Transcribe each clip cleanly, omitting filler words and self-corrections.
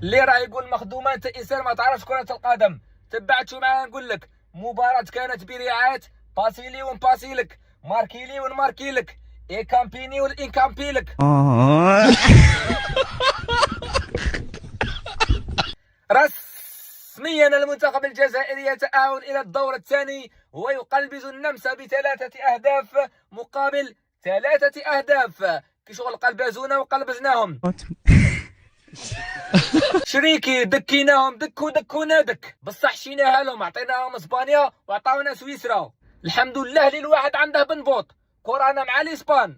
اللي راه يقول مخدومه انت انسان ما تعرفش كره القدم. تبعت شو معاه نقول لك، مباراه كانت برعايه باسيلي ونباسيلك، ماركيلي ونماركيلك، إيكامبيني والإنكامبيلك. رسميا المنتخب الجزائري يتأهل إلى الدور الثاني ويقلبز النمسا ب3 أهداف مقابل 3 أهداف. كي شغل قلبزونا وقلبزناهم. شريكي دكيناهم دكونا دك، بصح شيناها لهم، عطيناهم اسبانيا وعطاونا سويسرا. الحمد لله اللي الواحد عنده بنبوط كورانا مع الاسبان.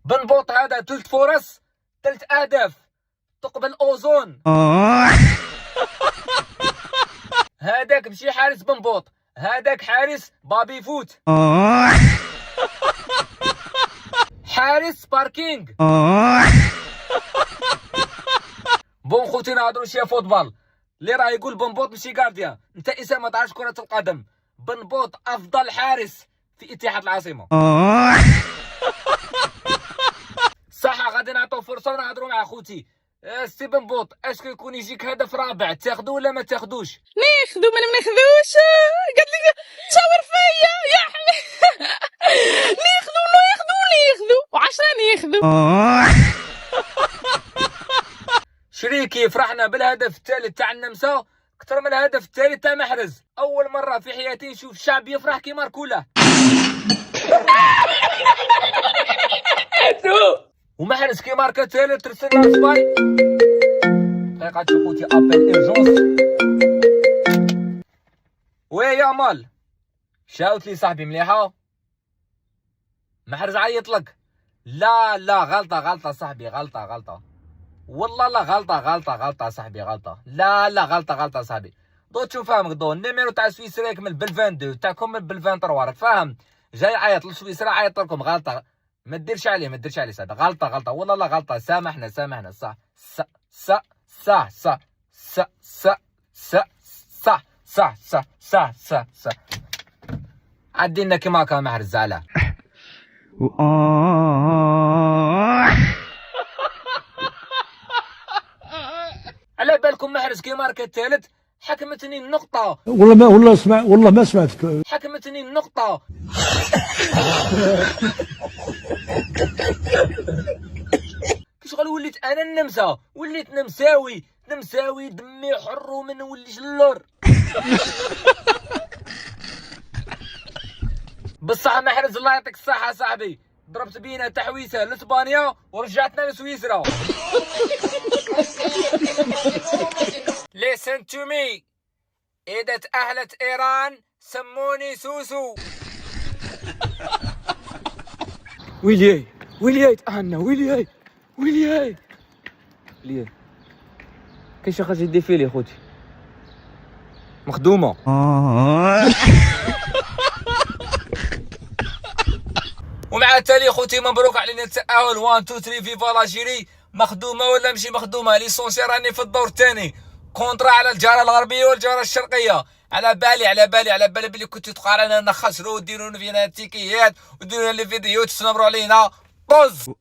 بنبوط هذا 3 فرص 3 اهداف، تقبل اوزون. هذاك ماشي حارس بنبوط، هذاك حارس بابي فوت، حارس باركينغ. بون خوتي نهضروا شويه فوتبال. اللي راه يقول بنبوط ماشي كارديان، انت انسان ما تعرفش كره القدم. بنبوط افضل حارس في اتحاد العاصمه. صح، غادي نعطيو فرصه ونهضروا مع خوتي. سي بنبوط، اسكو يكون يجيك هدف رابع تاخذو ولا ما تاخذوش؟ ناخذو ما ناخذوش. قالت لي تشاور فيا يا حبيبي. ناخذو ولا ياخذو و10 ياخذو. شريكي فرحنا بالهدف الثالث تاع النمسا اكثر من الهدف الثالث تاع محرز. اول مره في حياتي نشوف الشعب يفرح كي ماركوله. ومحرز كي ماركا الثالث رسلنا سباي. دقيقه شوف خوتي ابل ايرجونس. وي يا مال، شاوت لي صاحبي مليحه. محرز عيط لك. لا غلطه صاحبي، غلطه والله. لا غلطه صاحبي، غلطه. لا غلطه صاحبي. دو تشوف فاهمك، دو النيميرو تاع سويسرا يكمل بال 22 تاعكم من بال 23، راك فاهم؟ جاي عيط لسويسرا، عيط لكم. غلطه، ما ديرش عليه صاحبي. غلطه والله لا غلطه. سامحنا صح صح. عدينا كيما هكا محرز على على بالكم. محرز كي ماركا الثالث حكمتني النقطة. والله ما سمعتك. حكمتني النقطة. كي شغل وليت انا النمسا، وليت نمساوي دمي حر وما نوليش اللور. بصح محرز الله يعطيك الصحة صاحبي، ضربت بينا تحويسة لاسبانيا ورجعتنا لسويسرا. Listen to me. إذا تأهلت إيران سموني سوسو. ويلياي تأهلنا. ويلياي كاين شي حاجة ديفيلي خوتي مخدومة. ومع التالي خوتي مبروك علينا التأهل. 1 2 3 فيفا لاجيري. مخدومة ولا ماشي مخدومة، ليسونسي راني في الدور الثاني. كونترا على الجارة الغربية والجارة الشرقية. على بالي بلي كنتو تقارنوا نخسروا وديروا فينا تيكيات وديروا لي فيديو تسنبروا علينا. طز.